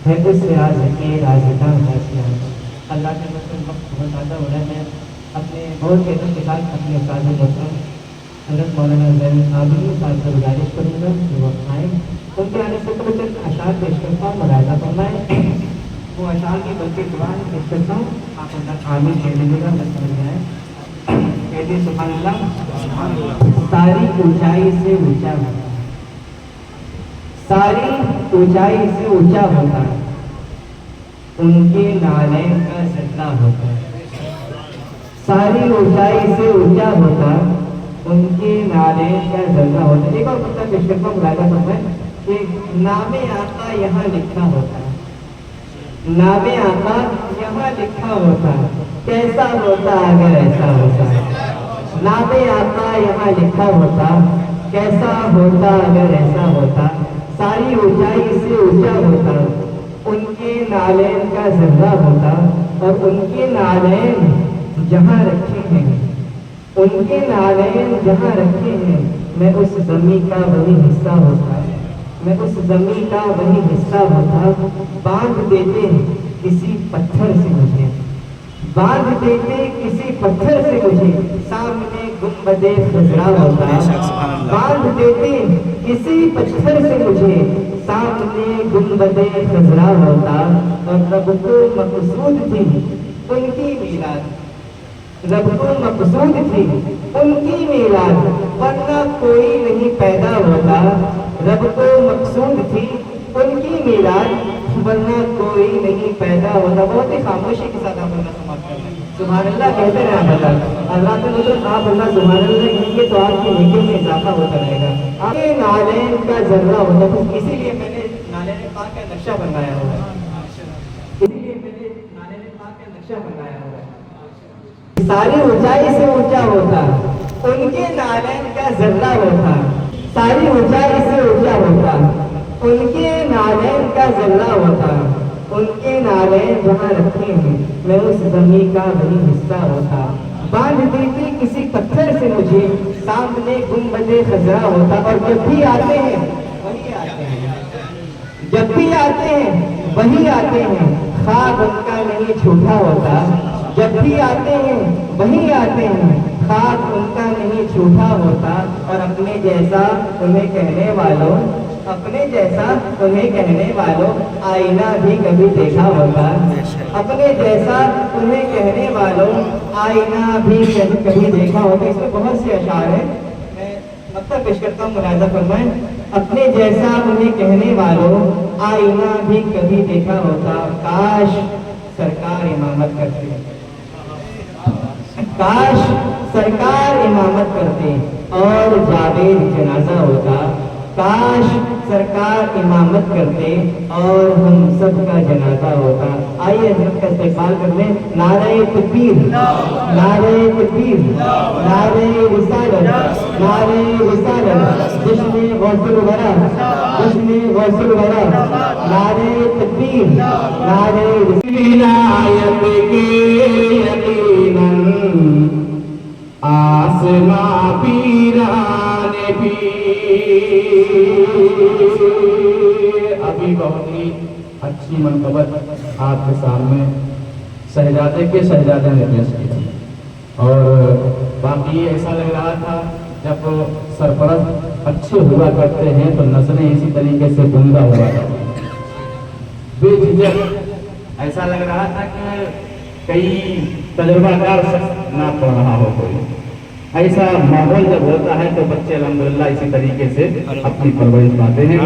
ہے اس راز کے رازداں غازیان۔ اللہ کے مسلم وقت بہت زیادہ ہو رہا ہے۔ میں اپنے بہت کہنے کے ساتھ اپنے استاد محترم حضرت مولانا زین عابدین صاحب سے گزارش کروں گا کہ وہ آئیں، ان کے آنے سے تو چند اشعار پیش کرتا ہوں، ملاحظہ فرمائیں۔ وہ اشعار کی بلکہ قرآن پیش کرتا ہوں، آپ اللہ عامل کہہ لیجیے گا، بس سمجھ میں آئے۔ کہتے سبحان اللہ، ساری اونچائی سے اونچا ہوتا ہے، ساری اونچائی سے اونچا ہوتا ہے، ان کے نالین کا ذرہ ہوتا ہے، ساری اونچائی سے اونچا ہوتا ہے، ان کے نالین کا ذرہ ہوتا ہے۔ ایک اور بندہ پیش کو ملاحظہ فرمائیں کہ نام آقا یہاں لکھا ہوتا ہے، نام آقا یہاں لکھا ہوتا ہے، کیسا ہوتا اگر ایسا ہوتا ہے۔ نام آقا یہاں لکھا ہوتا، کیسا ہوتا اگر ایسا ہوتا، ساری اونچائی سے اونچا ہوتا، ان کے نالین کا ذرہ ہوتا، اور ان کے نالین جہاں رکھے ہیں، ان کے نالین جہاں رکھے ہیں، میں اس زمین کا وہی حصہ ہوتا، میں اس زمین کا وہی حصہ ہوتا۔ باندھ دیتے کسی پتھر سے مجھے، باندھ دیتے کسی پتھر سے مجھے، سامنے گنبد خضرا ہوتا۔ باندھ دیتے کسی پتھر سے مجھے، سامنے گنبد خضرا ہوتا، اور رب کو مقصود تھی ان کی میلاد، رب کو مقصود تھی ان کی میلاد، ورنہ کوئی نہیں پیدا ہوتا۔ رب کو مقصود تھی ان کی میلاد، ورنہ کوئی نہیں پیدا ہوتا۔ بہت ہی خاموشی کے ساتھ آپ اللہ سماعت کر رہے ہیں، سبحان اللہ کہتے رہے آپ اللہ۔ حضرات مطلب آپ اللہ سبحان اللہ کہیں گے تو آپ کی نیکی میں اضافہ ہوتا رہے گا۔ آپ کے نالین کا ذرہ ہوتا ہے، اسی لیے میں نے نالین پاک کا نقشہ بنایا ہوا ہے، اسی لیے میں نے نالین پاک کا نقشہ بنایا ہوا ہے۔ ساری اونچائی سے اونچا ہوتا، ان کے نالین کا ذرہ ہوتا، ساری اونچائی سے اونچا ہوتا، ان کے نالین کا ذرہ ہوتا، ان کے نالین جہاں رکھے ہیں، میں اس زمین کا وہی حصہ ہوتا۔ باندھ دیتی کسی پتھر سے مجھے، سامنے گنبد خضرا ہوتا، اور جب بھی آتے ہیں وہی آتے ہیں، جب بھی آتے ہیں وہی آتے ہیں، خواب ان کا نہیں جھوٹا ہوتا، جب بھی آتے ہیں وہی آتے ہیں، خواب ان کا نہیں جھوٹا ہوتا، اور اپنے جیسا انہیں کہنے والوں، اپنے جیسا انہیں کہنے والوں، آئینہ بھی کبھی دیکھا ہوتا، اپنے جیسا انہیں کہنے والوں، آئینہ بھی کبھی دیکھا ہوتا۔ اس میں بہت سے اشعار ہیں، میں مطلب پیش کرتا ہوں، ملاحظہ فرمائیں۔ اپنے جیسا انہیں کہنے والوں، آئینہ بھی کبھی دیکھا ہوتا، کاش سرکار امامت کرتے، کاش سرکار امامت کرتے اور جاوید جنازہ ہوتا، کاش سرکار امامت کرتے اور ہم سب کا جنازہ ہوتا۔ آئیے حضرت کا استقبال کر لیں۔ نعرہ تکبیر، نعرہ تکبیر، نعرہ رسالت، نعرہ رسالت، جشن غوث الورا، جشن غوث الورا، نعرہ تکبیر، نعرہ ولایت کے یقیناً آسماں پیران پیر۔ ابھی بہت ہی اچھی منقبت آپ کے سامنے شہزادے کے شہزادے نے پیش کی تھی، اور باقی ایسا لگ رہا تھا جب سرپرست اچھے ہوا کرتے ہیں تو نظریں اسی طریقے سے گنگا ہوا کرتی ہیں، بے جھجک ایسا لگ رہا تھا کہ کئی تجربہ کار شخص نہ پڑھ رہا ہو کوئی۔ ایسا ماحول جب ہوتا ہے تو بچے الحمدللہ اسی طریقے سے اپنی پرورش پاتے ہیں۔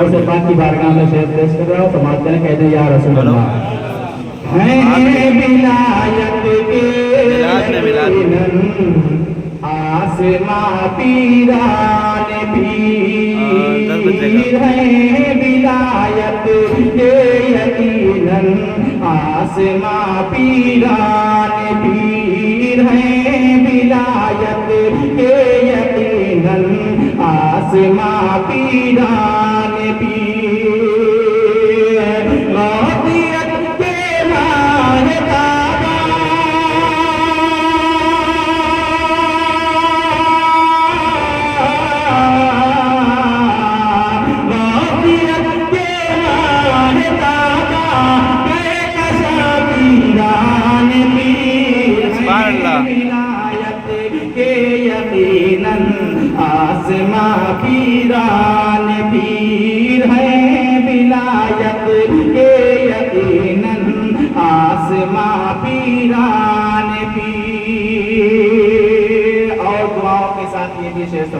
سے پاک کی بارگاہ میں شعر پیش کر رہا ہوں، سماعت کریں، کہتے ہیں یا رسول اللہ۔ ہیں ولایت کے یقیناً آسماں پیران پیر، ہیں ولایت کے یقیناً آسماں پیران پیر، ہیں ولایت کے یقیناً آسماں پیران پیر، غوثیت کے ماہ تاباں،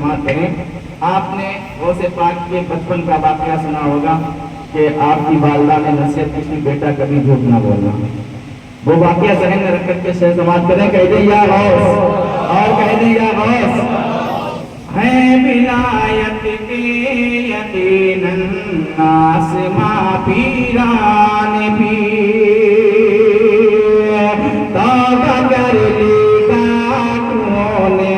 سماعت کریں. آپ نے غوث پاک کے بچپن کا واقعہ سنا ہوگا کہ آپ کی والدہ نے نصیحت کی تھی بیٹا کبھی جھوٹ نہ بولنا. وہ واقعہ ذہن میں رکھ کر کے شعر سماعت کریں. کہہ دیں یا غوث اور کہہ دیں یا غوث. ہے ولایت کے یقیناً آسماں پیران پیر توبہ کر لی ڈاکوؤں نے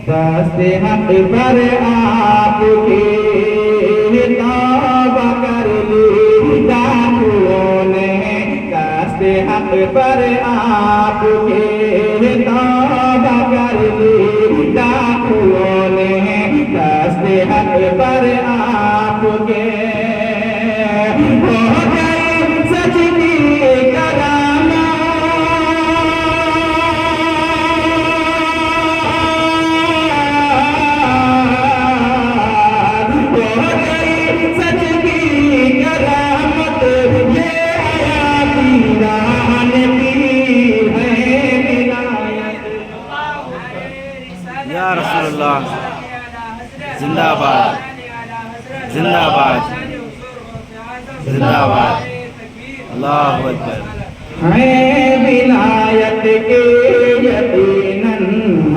دست حق پر آپ کے. توبہ کر لی ڈاکوؤں نے دست حق پر آپ کے. توبہ کر لی ڈاکوؤں نے دست حق پر آپ کے. ہو گئی سچ کی کرامت یا رسول اللہ زندہ باد زندہ باد زندہ باد اللہ اکبر. ہے ولایت کے یقیناً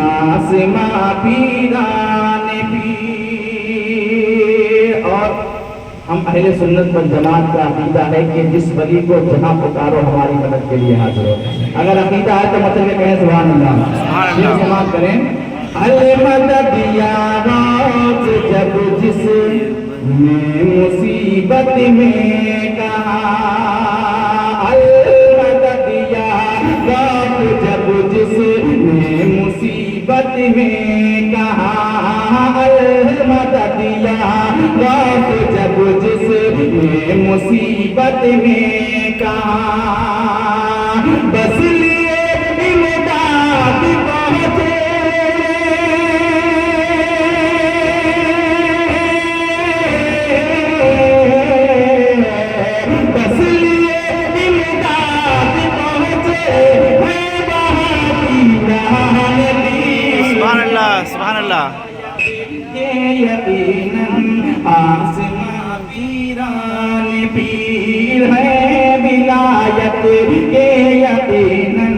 آسماں پیران پیر. اور ہم اہل سنت والجماعت کا عقیدہ ہے کہ جس ولی کو جہاں پکارو ہماری مدد کے لیے حاضر ہو. اگر عقیدہ ہے تو مطلب کہیں سبحان اللہ. یہ سماعت کریں. المدد یا غوث جب جس نے مصیبت میں کہا. المدد یا غوث جب جس نے مصیبت میں کہا. المدد یا غوث جب جس نے مصیبت میں کہا. بس لیے امداد پہنچے سبحان اللہ. یقیناً آسماں پیران پیر ہے ولایت کے یقیناً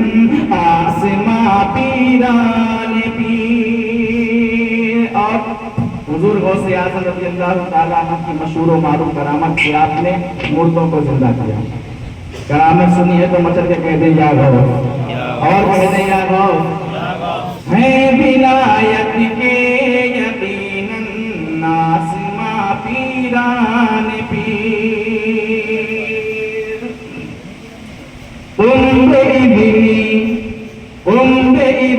آسماں پیران پیر. اور حضور غوث اعظم رضی اللہ تعالیٰ عنہ کی مشہور و معروف کرامت کی آپ نے مردوں کو زندہ کیا. کرامت سنی ہے تو مچل کے کہہ دیں یا غوث اور کہہ دیں یا غوث. ہے ولایت کے یقیناً آسماں پیران پیر.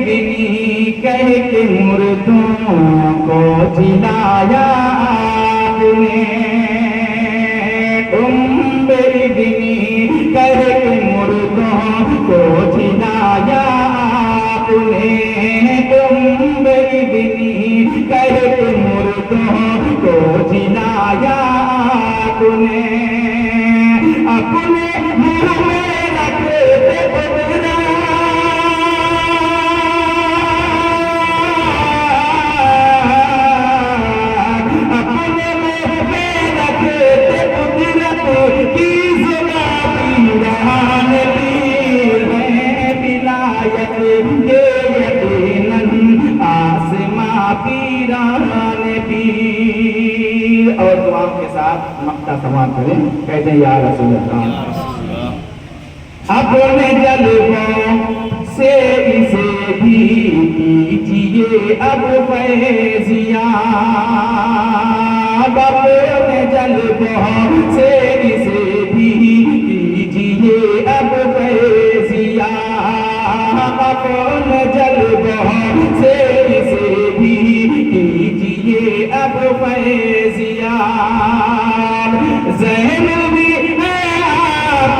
ابنی کہہ کے مردوں کو جلایا آپ نے. ابنی کہہ کے مردوں کو جلایا آپ نے. ابنی کہہ کے مردوں کو جلایا آپ نے. اپنے منہ میں رکھتے بدنا اپنے منہ میں رکھتے قدرت کی زبان پیران پیر ہے ولایت کے یقیناً آسماں پیران پیر. اور دعا کے ساتھ مقطع سماعت کریں. کہتے ہیں یا رسول اللہ. اپنے جلووں سے اسے بھی کیجیے اب فیضیاب. اپنے جلووں سے اسے بھی کیجیے اب فیضیاب. اپنے جلووں سے اسے بھی کیجیے اب فیضیاب. ذہن بھی ہے آپ